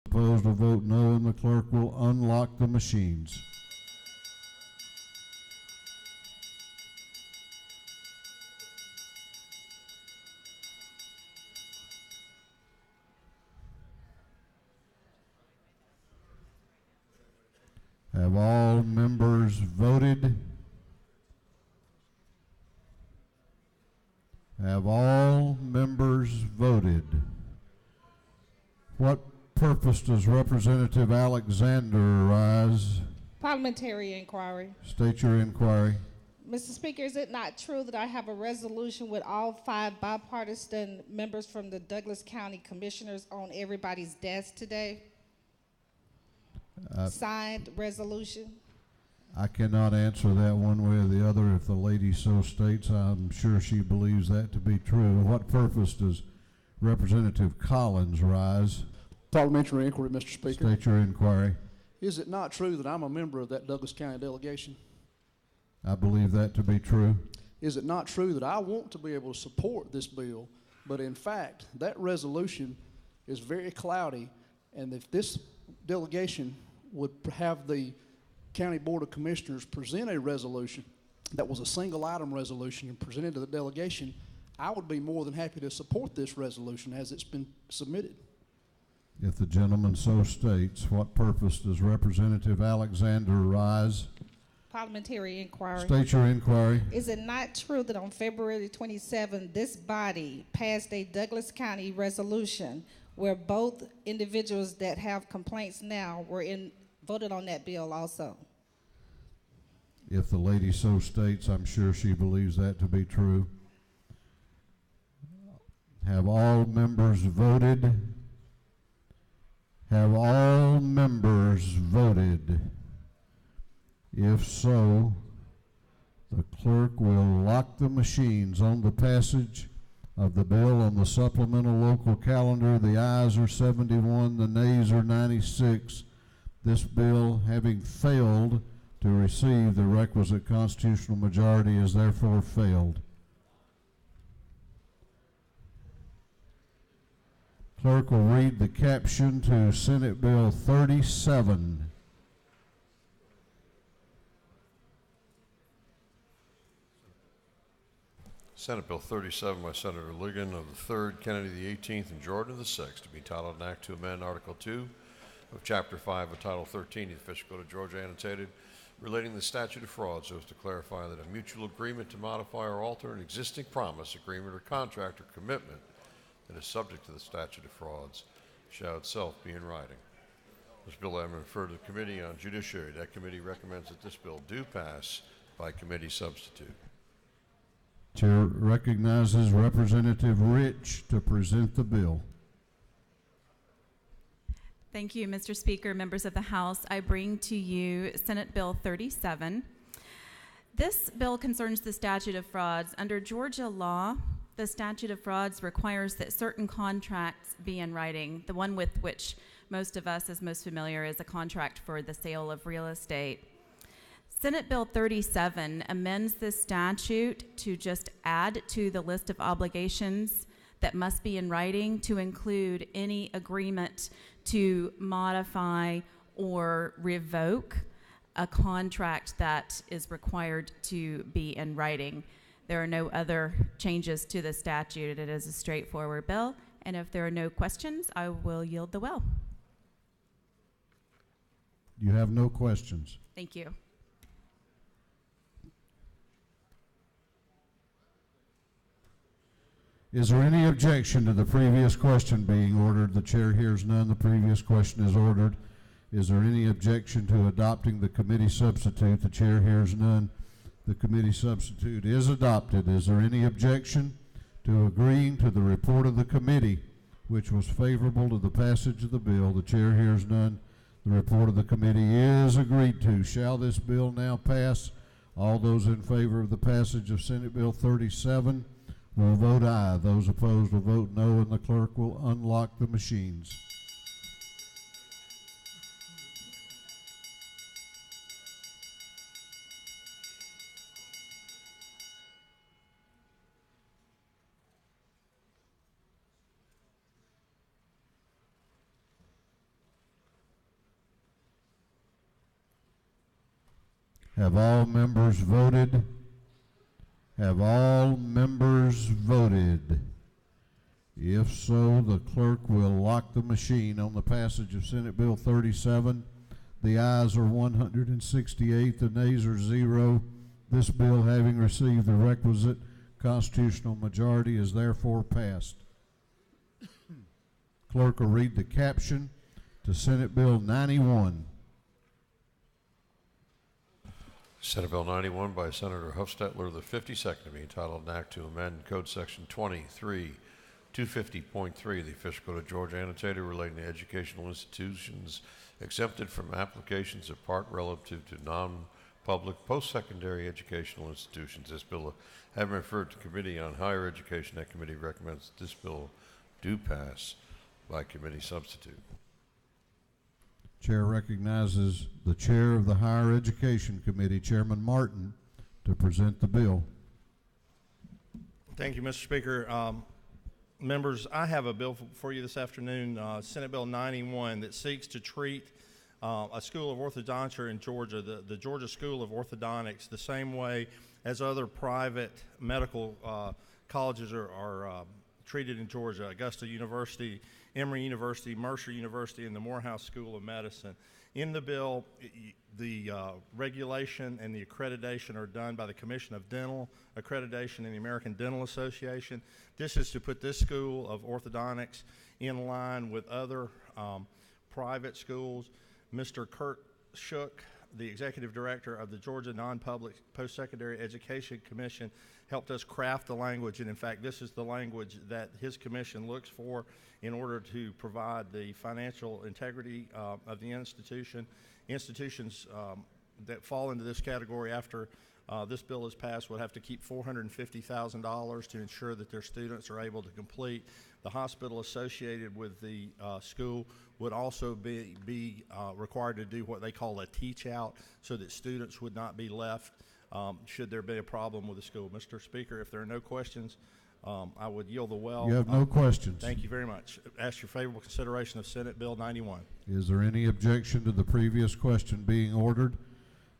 Opposed will vote no, and the clerk will unlock the machines. Have all members voted? Have all members voted? What purpose does Representative Alexander arise? Parliamentary inquiry. State your inquiry. Mr. Speaker, is it not true that I have a resolution with all 5 bipartisan members from the Douglas County Commissioners on everybody's desk today? Signed resolution? I cannot answer that one way or the other. If the lady so states, I'm sure she believes that to be true. What purpose does Representative Collins rise? Parliamentary inquiry, Mr. Speaker. State your inquiry. Is it not true that I'm a member of that Douglas County delegation? I believe that to be true. Is it not true that I want to be able to support this bill, but in fact, that resolution is very cloudy, and if this delegation would have the County Board of Commissioners present a resolution that was a single item resolution and presented to the delegation, I would be more than happy to support this resolution as it's been submitted. If the gentleman so states, what purpose does Representative Alexander rise? Parliamentary inquiry. State your inquiry. Is it not true that on February 27, this body passed a Douglas County resolution where both individuals that have complaints now were voted on that bill also? If the lady so states, I'm sure she believes that to be true. Have all members voted? Have all members voted? If so, the clerk will lock the machines on the passage of the bill on the supplemental local calendar. The ayes are 71, the nays are 96. This bill, having failed to receive the requisite constitutional majority, is therefore failed. Clerk will read the caption to Senate Bill 37. Senate Bill 37 by Senator Ligon of the 3rd, Kennedy the 18th, and Jordan of the 6th, to be titled an act to amend Article 2 of Chapter 5 of Title 13 of the Official Code of Georgia, annotated, relating to the statute of frauds, so as to clarify that a mutual agreement to modify or alter an existing promise, agreement, or contract or commitment that is subject to the statute of frauds shall itself be in writing. This bill has been referred to the Committee on Judiciary. That committee recommends that this bill do pass by committee substitute. Chair recognizes Representative Rich to present the bill. Thank you, Mr. Speaker, members of the House. I bring to you Senate Bill 37. This bill concerns the statute of frauds. Under Georgia law, the statute of frauds requires that certain contracts be in writing. The one with which most of us is most familiar is a contract for the sale of real estate. Senate Bill 37 amends this statute to just add to the list of obligations that must be in writing to include any agreement to modify or revoke a contract that is required to be in writing. There are no other changes to the statute. It is a straightforward bill, and if there are no questions, I will yield the well. You have no questions. Thank you. Is there any objection to the previous question being ordered? The chair hears none. The previous question is ordered. Is there any objection to adopting the committee substitute? The chair hears none. The committee substitute is adopted. Is there any objection to agreeing to the report of the committee, which was favorable to the passage of the bill? The chair hears none. The report of the committee is agreed to. Shall this bill now pass? All those in favor of the passage of Senate Bill 37 will vote aye. Those opposed will vote no, and the clerk will unlock the machines. Have all members voted? Have all members voted? If so, the clerk will lock the machine on the passage of Senate Bill 37. The ayes are 168, the nays are 0. This bill, having received the requisite constitutional majority, is therefore passed. Clerk will read the caption to Senate Bill 91. Senate Bill 91 by Senator Hufstetler, the 52nd, to be entitled an act to amend Code Section 23-250.3, the official code of Georgia annotated relating to educational institutions exempted from applications of part relative to non-public post-secondary educational institutions. This bill having been referred to Committee on Higher Education, that committee recommends this bill do pass by committee substitute. Chair recognizes the chair of the Higher Education Committee, Chairman Martin, to present the bill. Thank you, Mr. Speaker. Members, I have a bill for you this afternoon, Senate Bill 91, that seeks to treat a school of orthodontia in Georgia, the Georgia School of Orthodontics, the same way as other private medical colleges are treated in Georgia: Augusta University, Emory University, Mercer University, and the Morehouse School of Medicine. In the bill, the regulation and the accreditation are done by the Commission of Dental Accreditation and the American Dental Association. This is to put this school of orthodontics in line with other private schools. Mr. Kurt Shook, the executive director of the Georgia Non-Public Post-Secondary Education Commission, helped us craft the language, and in fact this is the language that his commission looks for in order to provide the financial integrity of the institution. Institutions that fall into this category after this bill is passed would have to keep $450,000 to ensure that their students are able to complete. The hospital associated with the school would also be required to do what they call a teach out, so that students would not be left should there be a problem with the school. Mr. Speaker, if there are no questions, I would yield the well. You have no questions. Thank you very much. Ask your favorable consideration of Senate Bill 91. Is there any objection to the previous question being ordered?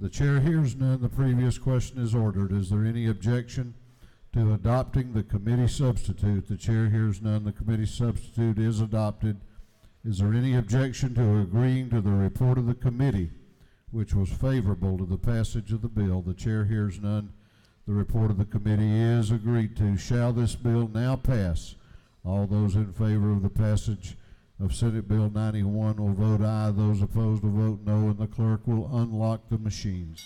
The chair hears none. The previous question is ordered. Is there any objection to adopting the committee substitute? The chair hears none. The committee substitute is adopted. Is there any objection to agreeing to the report of the committee, which was favorable to the passage of the bill? The chair hears none. The report of the committee is agreed to. Shall this bill now pass? All those in favor of the passage of Senate Bill 91 will vote aye. Those opposed will vote no, and the clerk will unlock the machines.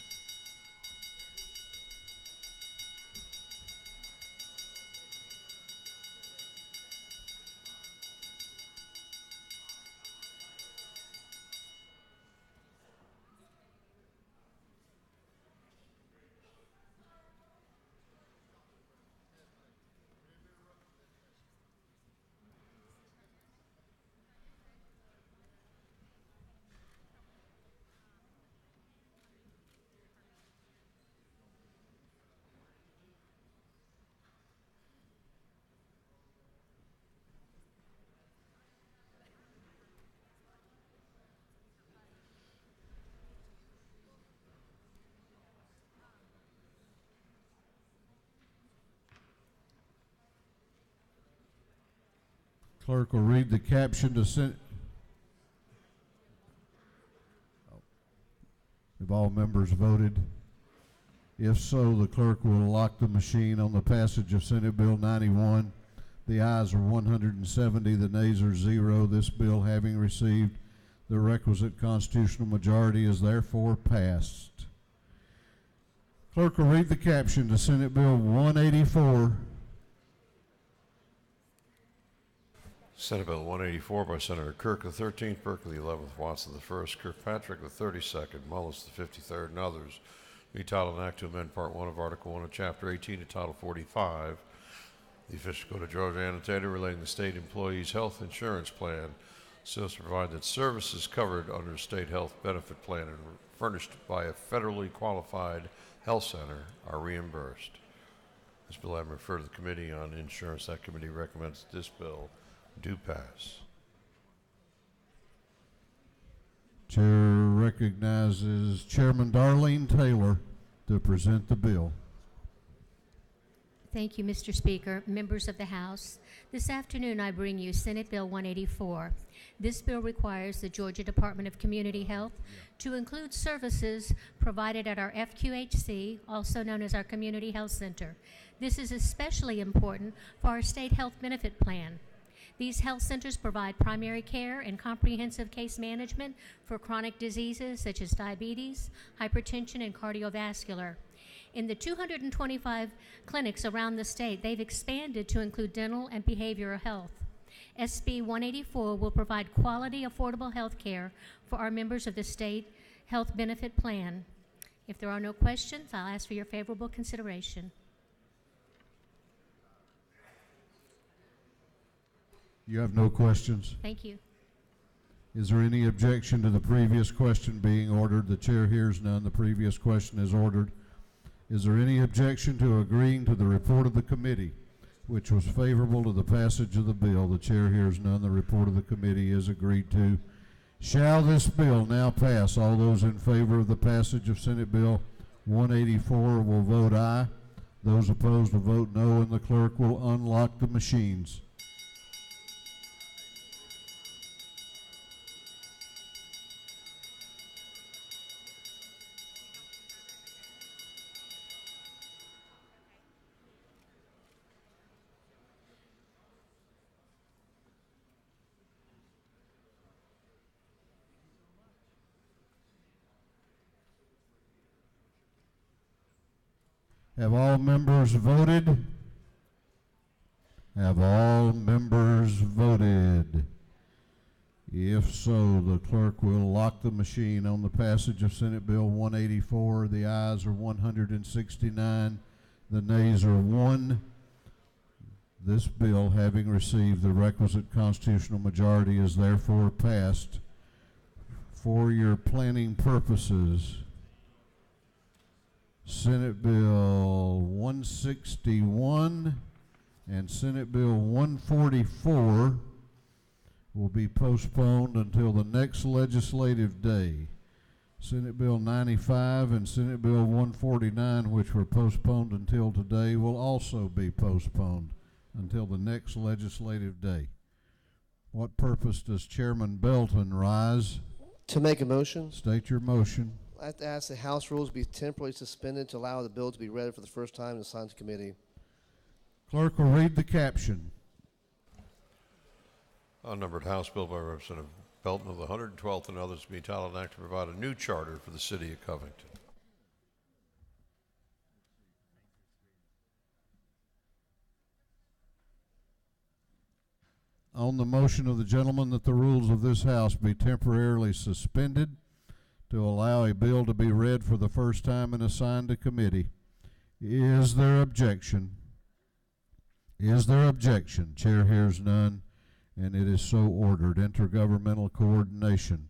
Clerk will read the caption to Senate. Have all members voted? If so, the clerk will lock the machine on the passage of Senate Bill 91. The ayes are 170, the nays are 0. This bill, having received the requisite constitutional majority, is therefore passed. Clerk will read the caption to Senate Bill 184. Senate Bill 184 by Senator Kirk the 13th, Berkeley the 11th, Watson the 1st, Kirkpatrick the 32nd, Mullis the 53rd, and others. Be titled an act to amend Part 1 of Article 1 of Chapter 18 to Title 45, the official code of Georgia annotated relating to state employees' health insurance plan, so as to provide that services covered under a state health benefit plan and furnished by a federally qualified health center are reimbursed. This bill having referred to the Committee on Insurance, that committee recommends that this bill do pass. Chair recognizes Chairman Darlene Taylor to present the bill. Thank you, Mr. Speaker. Members of the House, this afternoon I bring you Senate Bill 184. This bill requires the Georgia Department of Community Health to include services provided at our FQHC, also known as our Community Health Center. This is especially important for our state health benefit plan. These health centers provide primary care and comprehensive case management for chronic diseases such as diabetes, hypertension, and cardiovascular. In the 225 clinics around the state, they've expanded to include dental and behavioral health. SB 184 will provide quality, affordable health care for our members of the state health benefit plan. If there are no questions, I'll ask for your favorable consideration. You have no questions? Thank you. Is there any objection to the previous question being ordered? The chair hears none. The previous question is ordered. Is there any objection to agreeing to the report of the committee, which was favorable to the passage of the bill? The chair hears none. The report of the committee is agreed to. Shall this bill now pass? All those in favor of the passage of Senate Bill 184 will vote aye. Those opposed will vote no, and the clerk will unlock the machines. Have all members voted? Have all members voted? If so, the clerk will lock the machine on the passage of Senate Bill 184. The ayes are 169. The nays are 1. This bill, having received the requisite constitutional majority, is therefore passed. For your planning purposes, Senate Bill 161 and Senate Bill 144 will be postponed until the next legislative day. Senate Bill 95 and Senate Bill 149, which were postponed until today, will also be postponed until the next legislative day. What purpose does Chairman Belton rise? To make a motion, State your motion. I have to ask the House rules be temporarily suspended to allow the bill to be read for the first time and assigned to committee. Clerk will read the caption. Unnumbered House Bill by Representative Belton of the 112th and others to be entitled an act to provide a new charter for the city of Covington. On the motion of the gentleman that the rules of this House be temporarily suspended to allow a bill to be read for the first time and assigned to committee, is there objection? Is there objection? Chair hears none, and it is so ordered. Intergovernmental coordination.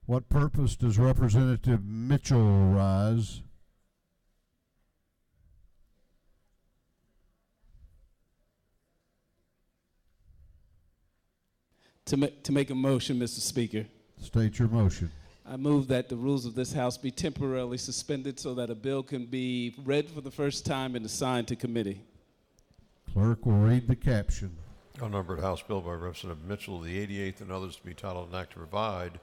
What purpose does Representative Mitchell rise? To make a motion, Mr. Speaker. State your motion. I move that the rules of this House be temporarily suspended so that a bill can be read for the first time and assigned to committee. Clerk will read the caption. Unnumbered House Bill by Representative Mitchell of the 88th and others to be entitled an act to provide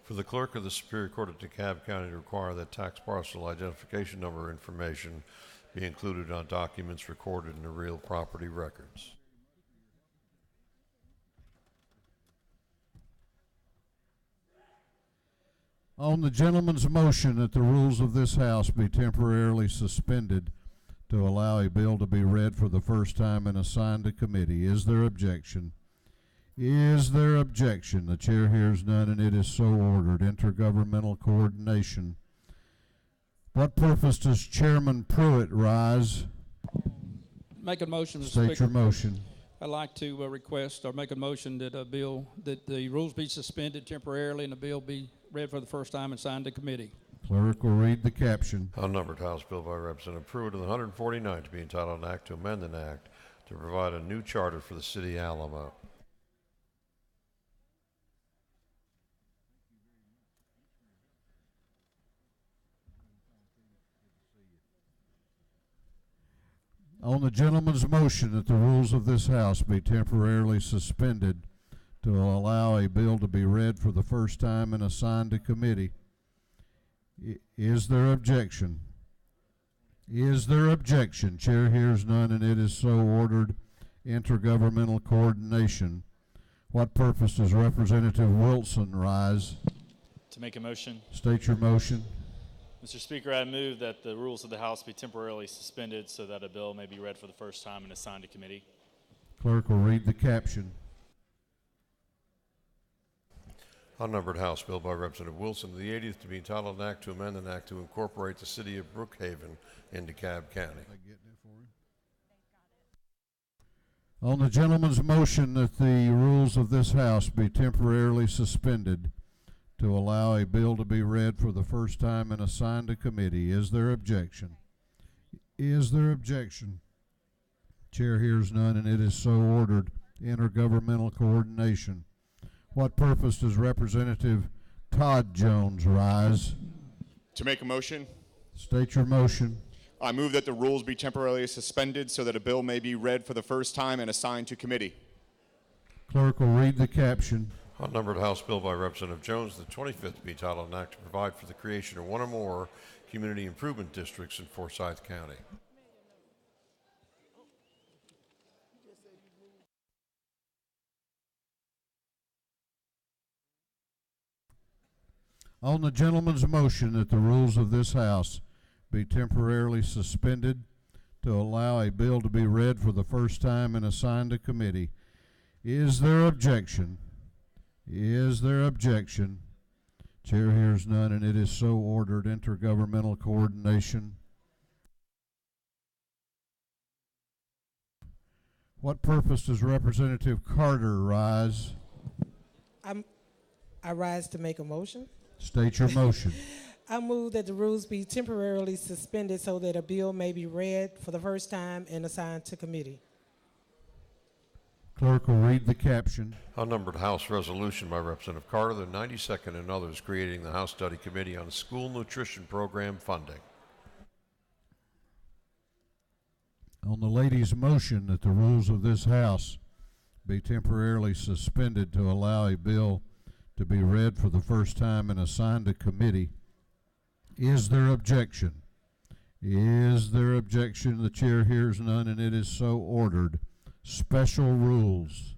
for the clerk of the Superior Court of DeKalb County to require that tax parcel identification number information be included on documents recorded in the real property records. On the gentleman's motion that the rules of this House be temporarily suspended to allow a bill to be read for the first time and assigned to committee, is there objection? Is there objection? The chair hears none, and it is so ordered. Intergovernmental coordination. What purpose does Chairman Pruitt rise? Make a motion, Mr. State Speaker. your motion. I'd like to request or make a motion that that the rules be suspended temporarily and the bill be read for the first time and signed to committee. Clerk will read the caption. Unnumbered House Bill by Representative Pruitt of the 149 to be entitled an act to amend an act to provide a new charter for the city Alamo. On the gentleman's motion that the rules of this House be temporarily suspended to allow a bill to be read for the first time and assigned to committee, is there objection? Is there objection? Chair hears none, and it is so ordered. Intergovernmental coordination. What purpose does Representative Wilson rise? To make a motion. State your motion. Mr. Speaker, I move that the rules of the House be temporarily suspended so that a bill may be read for the first time and assigned to committee. Clerk will read the caption. Unnumbered House Bill by Representative Wilson of the 80th to be entitled an act to amend an act to incorporate the city of Brookhaven in DeKalb County. On the gentleman's motion that the rules of this House be temporarily suspended to allow a bill to be read for the first time and assigned to committee, is there objection? Is there objection? Chair hears none, and it is so ordered. Intergovernmental coordination. What purpose does Representative Todd Jones rise? To make a motion, State your motion. I move that the rules be temporarily suspended so that a bill may be read for the first time and assigned to committee. Clerk will read the caption. Unnumbered House Bill by Representative Jones, the 25th, to be entitled an act to provide for the creation of one or more community improvement districts in Forsyth County. On the gentleman's motion that the rules of this House be temporarily suspended to allow a bill to be read for the first time and assigned to committee, is there objection? Is there objection? Chair hears none, and it is so ordered. Intergovernmental coordination. What purpose does Representative Carter rise? I rise to make a motion. State your motion. I move that the rules be temporarily suspended so that a bill may be read for the first time and assigned to committee. Clerk will read the caption. Unnumbered House Resolution by Representative Carter, the 92nd, and others, creating the House Study Committee on School Nutrition Program Funding. On the lady's motion that the rules of this House be temporarily suspended to allow a bill to be read for the first time and assigned to committee, is there objection? Is there objection? The chair hears none, and it is so ordered. Special rules.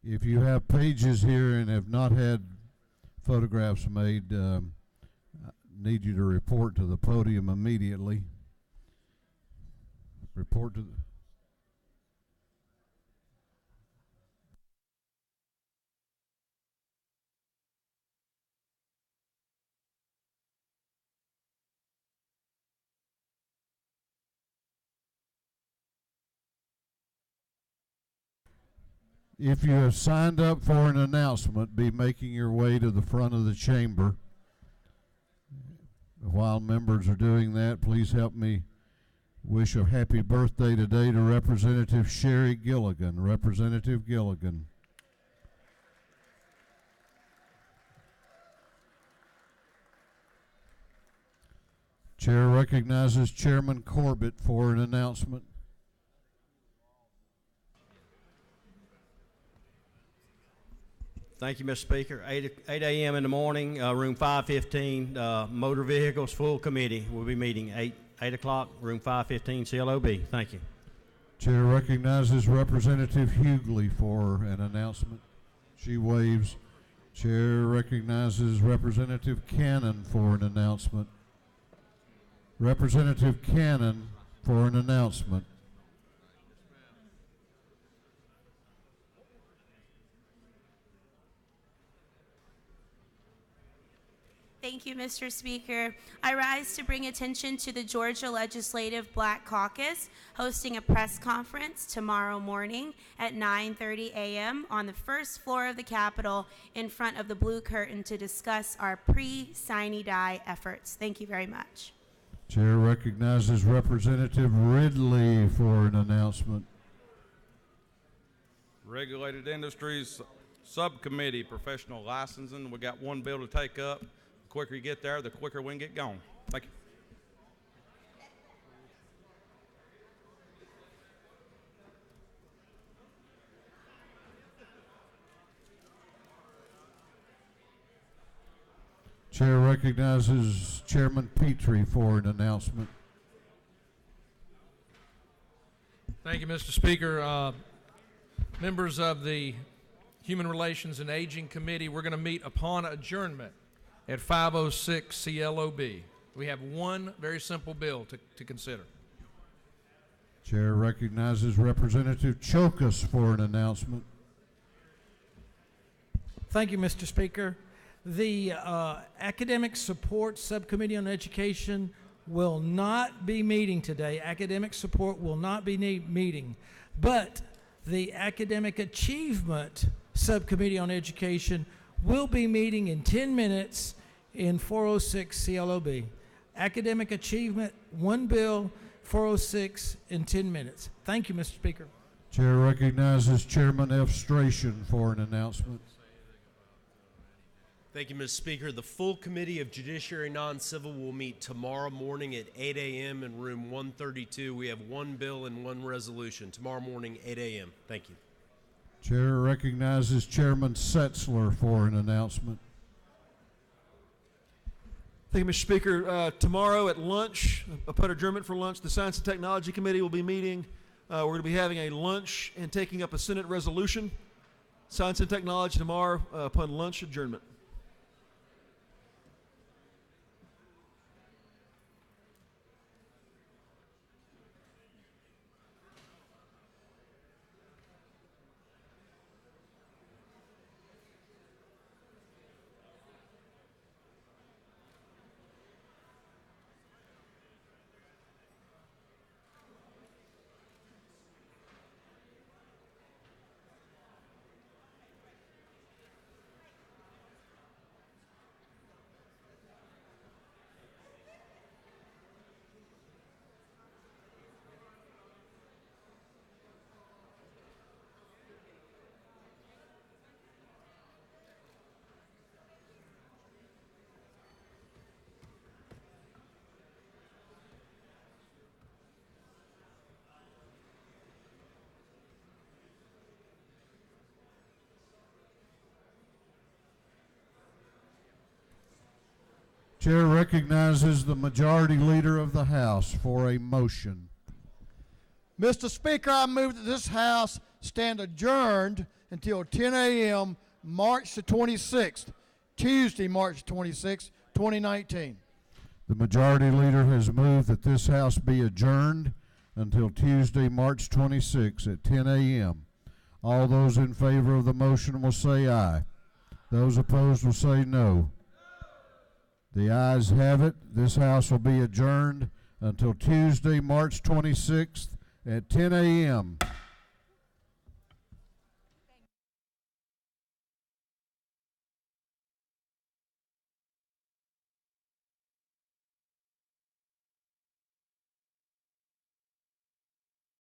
If you have pages here and have not had photographs made, I need you to report to the podium immediately. Report to the... If you have signed up for an announcement, be making your way to the front of the chamber. While members are doing that, please help me wish a happy birthday today to Representative Sherry Gilligan. Representative Gilligan. Chair recognizes Chairman Corbett for an announcement. Thank you, Mr. Speaker. 8 a.m. in the morning, room 515, Motor Vehicles Full Committee will be meeting 8 o'clock, room 515, CLOB. Thank you. Chair recognizes Representative Hughley for an announcement. She waves. Chair recognizes Representative Cannon for an announcement. Representative Cannon for an announcement. Thank you, Mr. Speaker. I rise to bring attention to the Georgia Legislative Black Caucus hosting a press conference tomorrow morning at 9:30 a.m. on the first floor of the Capitol in front of the blue curtain to discuss our pre-sine die efforts. Thank you very much. Chair recognizes Representative Ridley for an announcement. Regulated Industries Subcommittee, Professional Licensing. We got one bill to take up. The quicker you get there, the quicker we can get going. Thank you. Chair recognizes Chairman Petrie for an announcement. Thank you, Mr. Speaker. Members of the Human Relations and Aging Committee, we're going to meet upon adjournment at 5:06 CLOB. We have one very simple bill to consider. Chair recognizes Representative Chokas for an announcement. Thank you, Mr. Speaker. The Academic Support Subcommittee on Education will not be meeting today. Academic Support will not be meeting, but the Academic Achievement Subcommittee on Education will be meeting in 10 minutes in 406 CLOB. Academic Achievement, one bill, 406 in 10 minutes. Thank you, Mr. Speaker. Chair recognizes Chairman F. Stration for an announcement. Thank you, Mr. Speaker. The full Committee of Judiciary Non-Civil will meet tomorrow morning at 8 a.m. in room 132. We have one bill and one resolution. Tomorrow morning, 8 a.m. Thank you. Chair recognizes Chairman Setzler for an announcement. Thank you, Mr. Speaker. Tomorrow at lunch, upon adjournment for lunch, the Science and Technology Committee will be meeting. We're going to be having a lunch and taking up a Senate resolution. Science and Technology tomorrow upon lunch adjournment. Chair recognizes the Majority Leader of the House for a motion. Mr. Speaker, I move that this House stand adjourned until 10 a.m. March the 26th, Tuesday, March 26th, 2019. The Majority Leader has moved that this House be adjourned until Tuesday, March 26 at 10 a.m. All those in favor of the motion will say aye. Those opposed will say no. The ayes have it. This House will be adjourned until Tuesday, March 26th at 10 a.m.